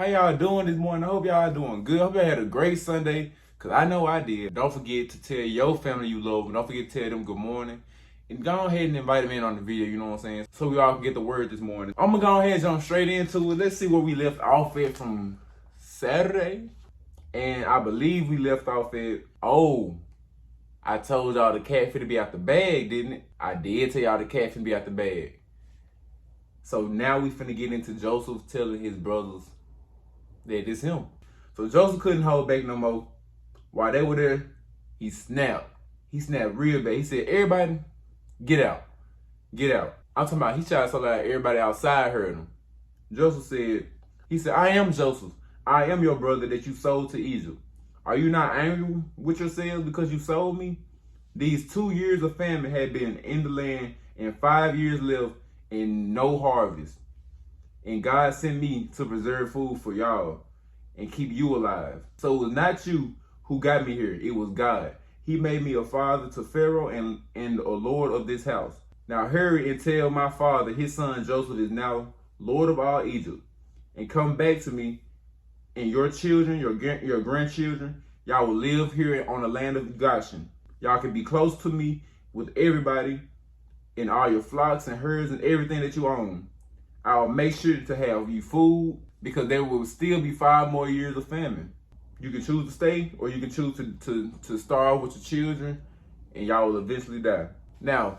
How y'all doing this morning? I hope y'all doing good. I hope y'all had a great Sunday, because I know I did. Don't forget to tell your family you love them. Don't forget to tell them good morning. And go ahead and invite them in on the video, you know what I'm saying? So we all can get the word this morning. I'm going to go ahead and jump straight into it. Let's see where we left off at from Saturday. And I believe we left off at, I told y'all the cat finna be out the bag, didn't it? I did tell y'all the cat finna be out the bag. So now we finna get into Joseph telling his brothers that it's him. So Joseph couldn't hold back no more. While they were there, he snapped. He snapped real bad. He said, everybody, get out. Get out. I'm talking about he shouted so loud everybody outside heard him. Joseph said, he said, I am Joseph. I am your brother that you sold to Egypt. Are you not angry with yourselves because you sold me? These 2 years of famine had been in the land, and 5 years left and no harvest. And God sent me to preserve food for y'all and keep you alive. So it was not you who got me here. It was God. He made me a father to Pharaoh and a lord of this house. Now hurry and tell my father his son Joseph is now Lord of all Egypt. And come back to me, and your children, your grandchildren, y'all will live here on the land of Goshen. Y'all can be close to me with everybody and all your flocks and herds and everything that you own. I'll make sure to have you food, because there will still be 5 more years of famine. You can choose to stay, or you can choose to starve with your children, and y'all will eventually die. Now,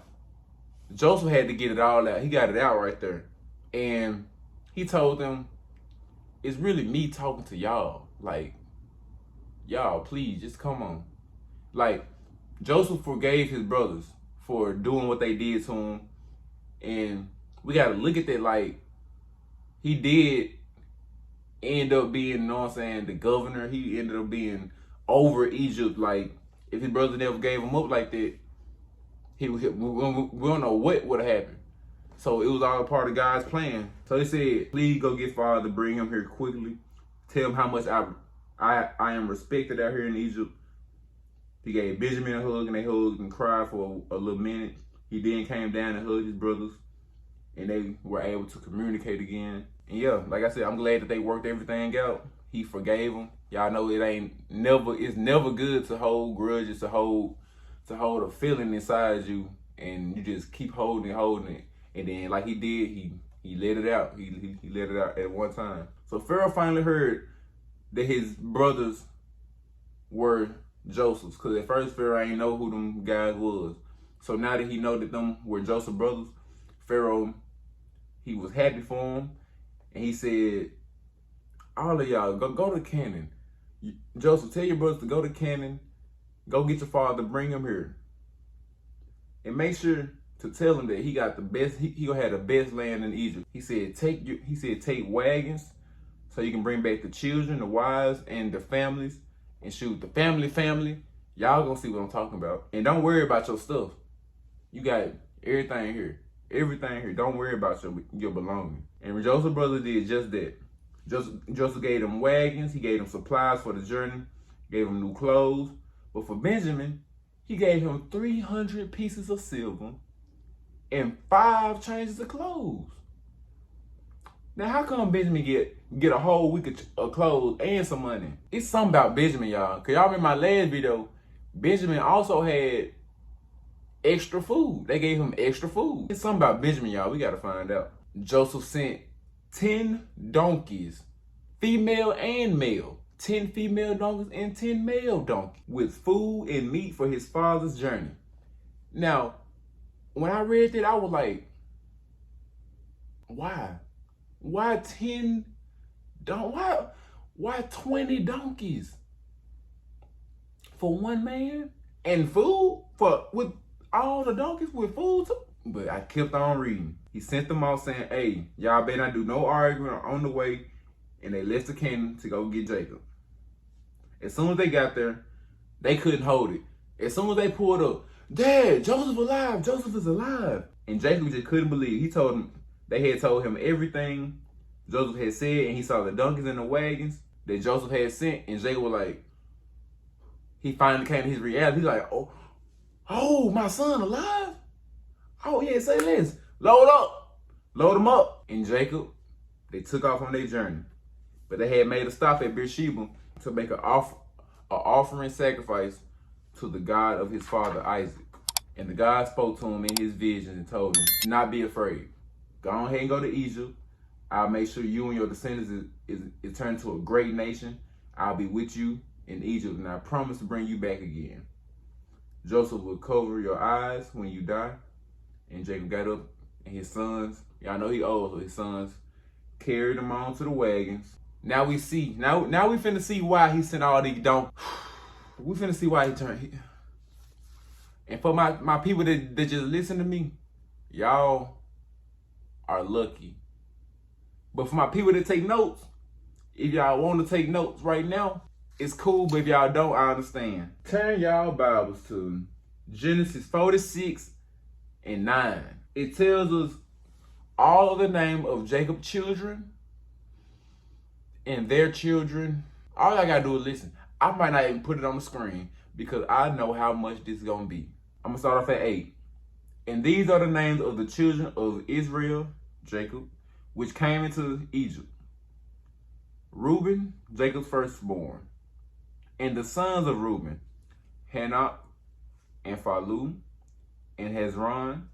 Joseph had to get it all out. He got it out right there. And he told them, it's really me talking to y'all. Like, y'all, please, just come on. Like, Joseph forgave his brothers for doing what they did to him. And we got to look at that like he did end up being, you know what I'm saying, the governor. He ended up being over Egypt. Like, if his brother never gave him up like that, we don't know what would have happened. So it was all a part of God's plan. So he said, please go get Father, bring him here quickly. Tell him how much I am respected out here in Egypt. He gave Benjamin a hug, and they hugged and cried for a little minute. He then came down and hugged his brothers, and they were able to communicate again. And yeah, like I said, I'm glad that they worked everything out. He forgave them. Y'all know it's never good to hold grudges, to hold a feeling inside you, and you just keep holding it. And then, like he did, he let it out. He let it out at one time. So Pharaoh finally heard that his brothers were Joseph's, because at first Pharaoh ain't know who them guys was. So now that he know that them were Joseph's brothers, Pharaoh, he was happy for him, and he said, all of y'all, go to Canaan. Joseph, tell your brothers to go to Canaan, go get your father, bring him here. And make sure to tell him that he got the best, he gonna have the best land in Egypt. He said, take wagons so you can bring back the children, the wives, and the families. And shoot, the family, y'all gonna see what I'm talking about. And don't worry about your stuff. You got everything here. Everything here. Don't worry about your belongings. And Joseph's brother did just that. Joseph gave them wagons. He gave them supplies for the journey. Gave them new clothes. But for Benjamin, he gave him 300 pieces of silver and 5 changes of clothes. Now, how come Benjamin get a whole week of clothes and some money? It's something about Benjamin, y'all. Because y'all remember my last video, Benjamin also had extra food. They gave him extra food. It's something about Benjamin, y'all. We got to find out. Joseph sent 10 donkeys, female and male. 10 female donkeys and 10 male donkeys with food and meat for his father's journey. Now, when I read that, I was like, why? Why 10 why 20 donkeys for one man? And food with all the donkeys with food too? But I kept on reading. He sent them all saying, hey, y'all better not do no arguing on the way. And they left the Canaan to go get Jacob. As soon as they got there, they couldn't hold it. As soon as they pulled up, Dad, Joseph alive, Joseph is alive. And Jacob just couldn't believe. He told him, they had told him everything Joseph had said, and he saw the donkeys and the wagons that Joseph had sent, and Jacob was like, he finally came to his reality. He's like, oh, my son alive? Oh yeah, say less. Load him up. And Jacob, they took off on their journey. But they had made a stop at Beersheba to make an offering sacrifice to the God of his father Isaac. And the God spoke to him in his vision and told him, "Do not be afraid. Go ahead and go to Egypt. I'll make sure you and your descendants is turned to a great nation. I'll be with you in Egypt, and I promise to bring you back again. Joseph will cover your eyes when you die." And Jacob got up, and his sons, y'all know he old, so his sons carried him on to the wagons. Now we see, now we finna see why he sent all these donkeys. We finna see why he turned. And for my people that just listen to me, y'all are lucky. But for my people that take notes, if y'all want to take notes right now, it's cool, but if y'all don't, I understand. Turn y'all Bibles to Genesis 46 and 9. It tells us all of the name of Jacob's children and their children. All I gotta do is listen. I might not even put it on the screen because I know how much this is gonna be. I'm gonna start off at 8. And these are the names of the children of Israel, Jacob, which came into Egypt. Reuben, Jacob's firstborn. And the sons of Reuben, Hanok, and Phalu, and Hezron,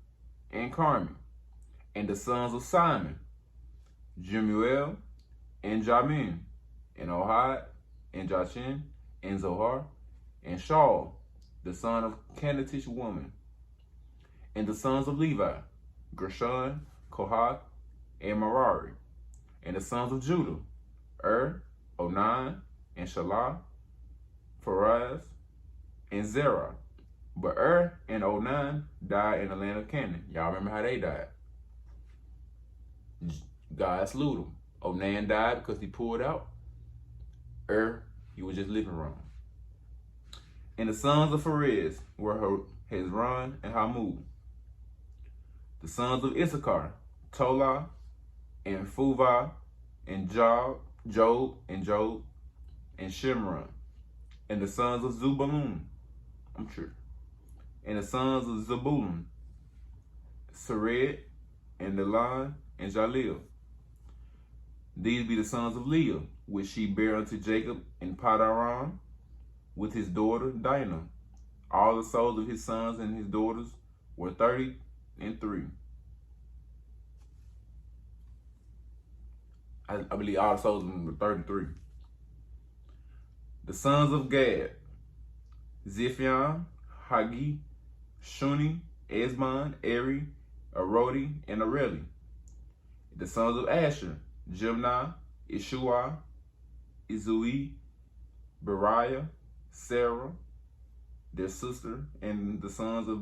and Carmi. And the sons of Simon, Jemuel, and Jamin, and Ohad, and Jachin, and Zohar, and Shaul, the son of Canaanitish woman. And the sons of Levi, Gershon, Kohath, and Merari. And the sons of Judah, Onan, and Shelah, Pharez, and Zerah. But and Onan died in the land of Canaan. Y'all remember how they died? God slew them. Onan died because he pulled out. He was just living wrong. And the sons of Pharez were Hezron and Hamul. The sons of Issachar, Tola, and Phuvah, and Job, and Shimron. And the sons of Zebulun, and the sons of Zebulun, Sered, and Elon, and Jalil. These be the sons of Leah, which she bare unto Jacob in Padaram, with his daughter Dinah. All the souls of his sons and his daughters were 33. I believe all the souls of them were 33. The sons of Gad, Ziphion, Hagi, Shuni, Esbon, Eri, Arodi, and Areli. The sons of Asher, Jimnah, Ishua, Izui, Beriah, Sarah, their sister, and the sons of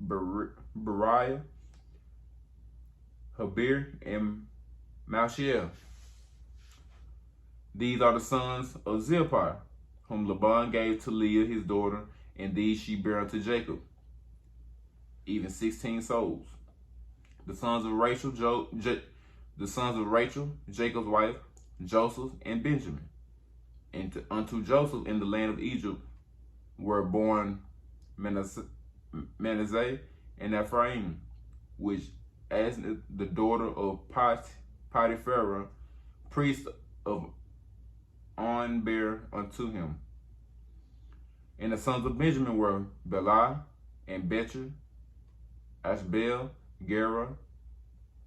Beriah, Habir, and Malchiel. These are the sons of Zilpah, whom Laban gave to Leah his daughter, and these she bare unto Jacob, even 16 souls. The sons of Rachel, Jacob's wife, Joseph, and Benjamin. And unto Joseph in the land of Egypt were born Manasseh and Ephraim, which as the daughter of Potiphar, priest of On, bare unto him. And the sons of Benjamin were Bela, and Betcher, Ashbel, Gera,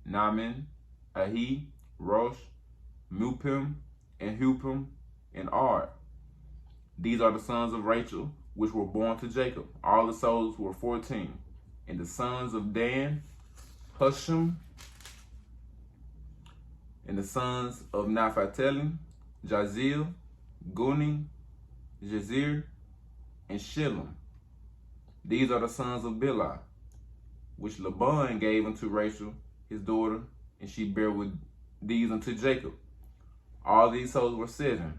Naaman, Ahi, Rosh, Mupim, and Hupim, and Ard. These are the sons of Rachel, which were born to Jacob. All the souls were 14. And the sons of Dan, Hushim. And the sons of Naphtali, Jazil, Guni, Jazir, and Shillam. These are the sons of Bilhah, which Laban gave unto Rachel, his daughter, and she bare with these unto Jacob. All these souls were 7.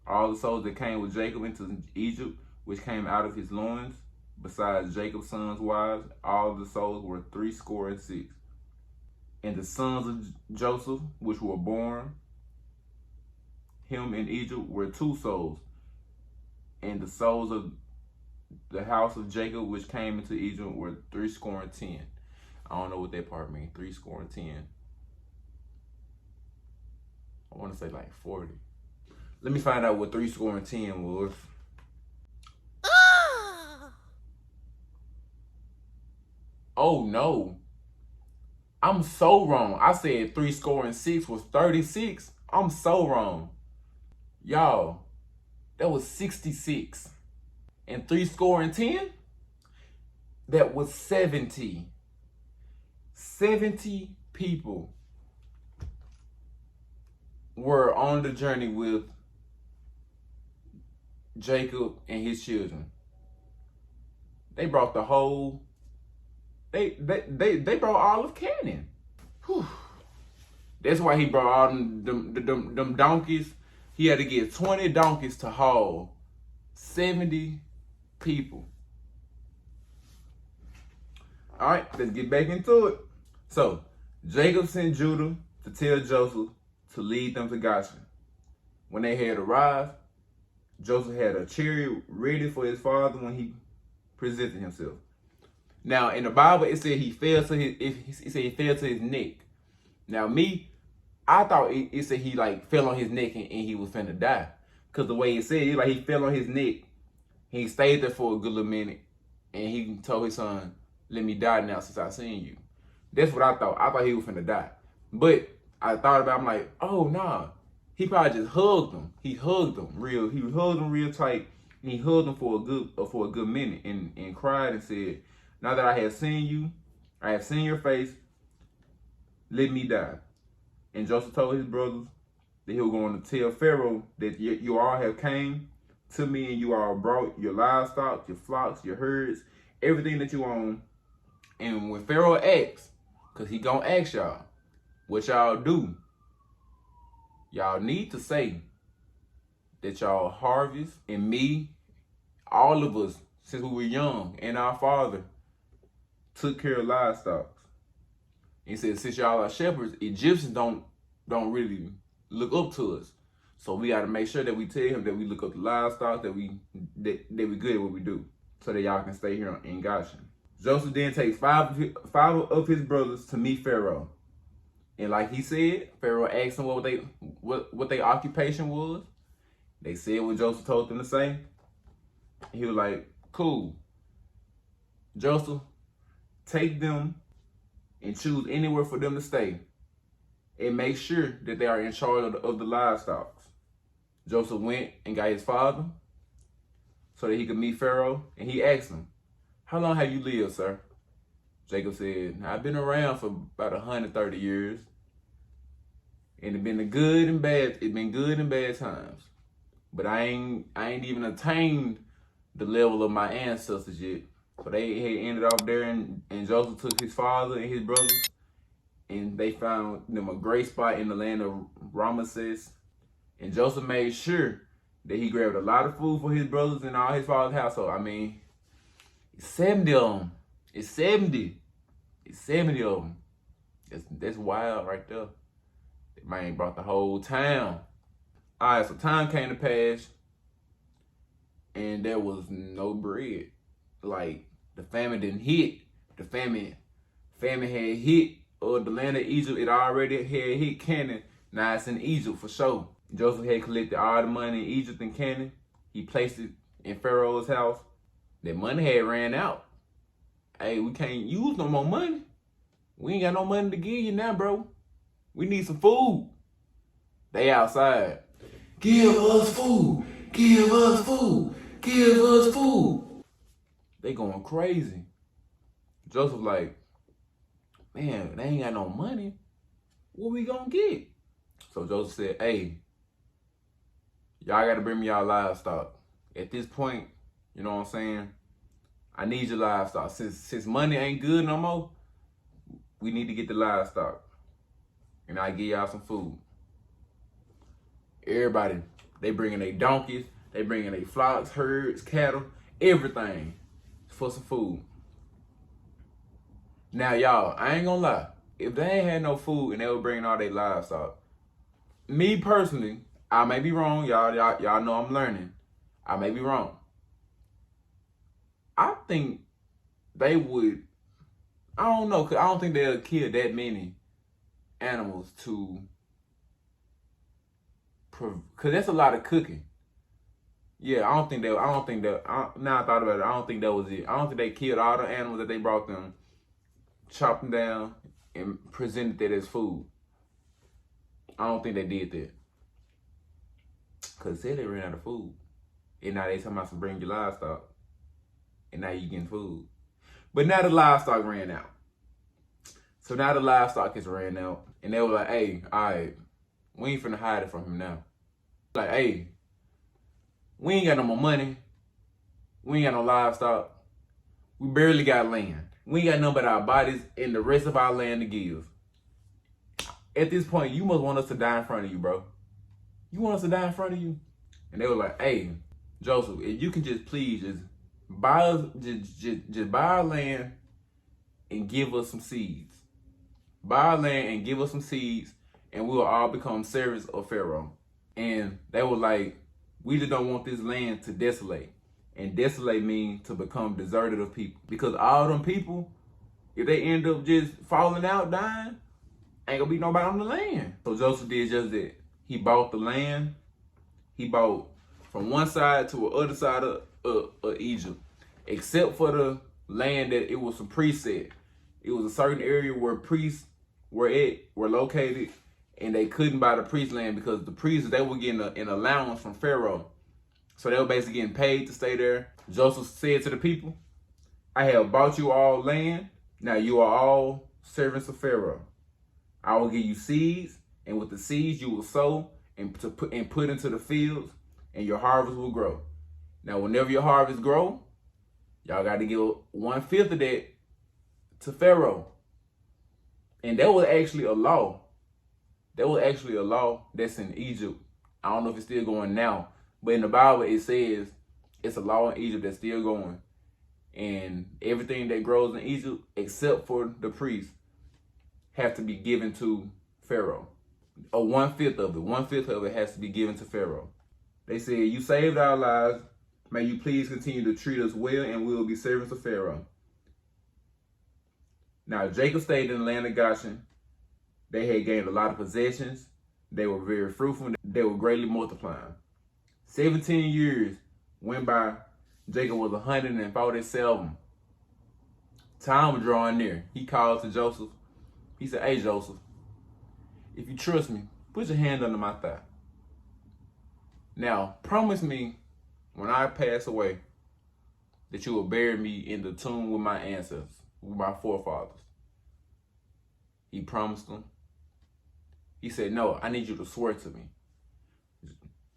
All the souls that came with Jacob into Egypt, which came out of his loins, besides Jacob's sons' wives, all the souls were 66. And the sons of Joseph, which were born him in Egypt, were 2 souls. And the souls of the house of Jacob, which came into Egypt, were 70. I don't know what that part means. 70. I want to say like 40. Let me find out what 3 score and 10 was. Oh no. I'm so wrong. I said 3 score and 6 was 36. I'm so wrong. Y'all, that was 66. And 3 score and 10? That was 70. 70 people were on the journey with Jacob and his children. They brought the whole, they brought all of Canaan. Whew. That's why he brought all them donkeys. He had to get 20 donkeys to haul 70 people. All right, let's get back into it. So, Jacob sent Judah to tell Joseph to lead them to Goshen. When they had arrived, Joseph had a chariot ready for his father when he presented himself. Now, in the Bible, it said he fell to his neck. Now, I thought it said he like fell on his neck and he was finna die. Cause the way it said, it like he fell on his neck. He stayed there for a good little minute, and he told his son, "Let me die now since I seen you." That's what I thought. I thought he was finna die. But I thought about it, I'm like, oh nah. He probably just hugged him. He hugged him real tight. And he hugged him for a good minute and cried and said, "Now that I have seen you, I have seen your face, let me die." And Joseph told his brothers that he was going to tell Pharaoh that you all have came to me and you all brought your livestock, your flocks, your herds, everything that you own. And when Pharaoh asks, because he gonna ask y'all, what y'all do, y'all need to say that y'all harvest, and me, all of us, since we were young, and our father took care of livestock. He said, since y'all are shepherds, Egyptians don't really look up to us. So we gotta make sure that we tell him that we look up the livestock, that we good at what we do, so that y'all can stay here in Goshen. Joseph then takes five of his brothers to meet Pharaoh. And like he said, Pharaoh asked them what their occupation was. They said what Joseph told them to say. He was like, cool. Joseph, take them and choose anywhere for them to stay. And make sure that they are in charge of the livestock. Joseph went and got his father so that he could meet Pharaoh. And he asked him, "How long have you lived, sir?" Jacob said, "I've been around for about 130 years. And it's been good and bad times. But I ain't even attained the level of my ancestors yet." So they had ended up there, and Joseph took his father and his brothers, and they found them a great spot in the land of Ramesses. And Joseph made sure that he grabbed a lot of food for his brothers and all his father's household. I mean, 70 of them. It's 70. It's 70 of them. That's wild right there. That man brought the whole town. All right, so time came to pass, and there was no bread. Like, the famine didn't hit. The famine had hit the land of Egypt. It already had hit Canaan. Now it's in Egypt for sure. Joseph had collected all the money in Egypt and Canaan. He placed it in Pharaoh's house. That money had ran out. Hey, we can't use no more money. We ain't got no money to give you now, bro. We need some food. They outside. Give us food. Give us food. Give us food. They going crazy. Joseph like, man, they ain't got no money. What we gonna get? So Joseph said, hey, y'all gotta bring me y'all livestock. At this point, you know what I'm saying? I need your livestock. Since money ain't good no more, we need to get the livestock. And I give y'all some food. Everybody, they bringing their donkeys, they bringing their flocks, herds, cattle, everything for some food. Now, y'all, I ain't gonna lie. If they ain't had no food and they were bringing all their livestock, me personally, I may be wrong. Y'all know I'm learning. I may be wrong. I think they would, I don't know, cause I don't think they'll kill that many animals to cause that's a lot of cooking. Yeah, I don't think that. Now I thought about it, I don't think that was it. I don't think they killed all the animals that they brought them, chopped them down, and presented that as food. I don't think they did that. Cause said they ran out of food, and now they talking about some bring your livestock, and now you getting food. But now the livestock ran out. So now the livestock is ran out, and they were like, "Hey, all right, we ain't finna hide it from him now. Like, hey, we ain't got no more money. We ain't got no livestock. We barely got land. We ain't got nothing but our bodies and the rest of our land to give. At this point, you must want us to die in front of you, bro. You want us to die in front of you?" And they were like, "Hey, Joseph, if you can just please just buy us, just buy our land and give us some seeds. Buy our land and give us some seeds, and we will all become servants of Pharaoh." And they were like, "We just don't want this land to desolate." And desolate means to become deserted of people. Because all them people, if they end up just falling out, dying, ain't gonna be nobody on the land. So Joseph did just that. He bought the land. He bought from one side to the other side of Egypt. Except for the land that it was a preset. It was a certain area where priests were located, and they couldn't buy the priest land because the priests, they were getting an allowance from Pharaoh. So they were basically getting paid to stay there. Joseph said to the people, "I have bought you all land. Now you are all servants of Pharaoh. I will give you seeds, and with the seeds you will sow and put into the fields, and your harvest will grow. Now whenever your harvest grow, y'all got to give 1/5 of that to Pharaoh." And that was actually a law. That was actually a law that's in Egypt. I don't know if it's still going now, but in the Bible it says it's a law in Egypt that's still going. And everything that grows in Egypt, except for the priests, have to be given to Pharaoh. Or 1/5 of it. 1/5 of it has to be given to Pharaoh. They said, "You saved our lives. May you please continue to treat us well, and we will be servants of Pharaoh." Now Jacob stayed in the land of Goshen. They had gained a lot of possessions. They were very fruitful. They were greatly multiplying. 17 years went by. Jacob was 147. Time was drawing near. He called to Joseph. He said, "Hey, Joseph, if you trust me, put your hand under my thigh. Now, promise me when I pass away that you will bury me in the tomb with my ancestors, with my forefathers." He promised them. He said, "No, I need you to swear to me."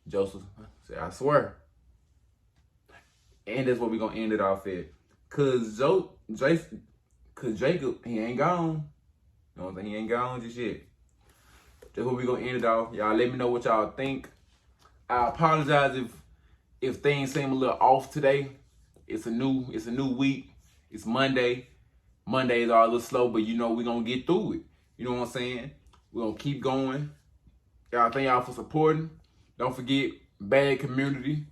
Joseph said, "I swear." And that's what we're going to end it off at. Because Jacob, he ain't gone. You know what I'm saying? He ain't gone just yet. That's what we're going to end it off. Y'all let me know what y'all think. I apologize if things seem a little off today. It's a new week. It's Monday. Mondays are a little slow, but you know we're going to get through it. You know what I'm saying? We're going to keep going. Y'all, thank y'all for supporting. Don't forget, Bad Community,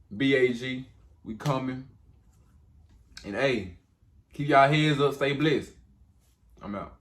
BAG. We coming. And hey, keep y'all heads up. Stay blessed. I'm out.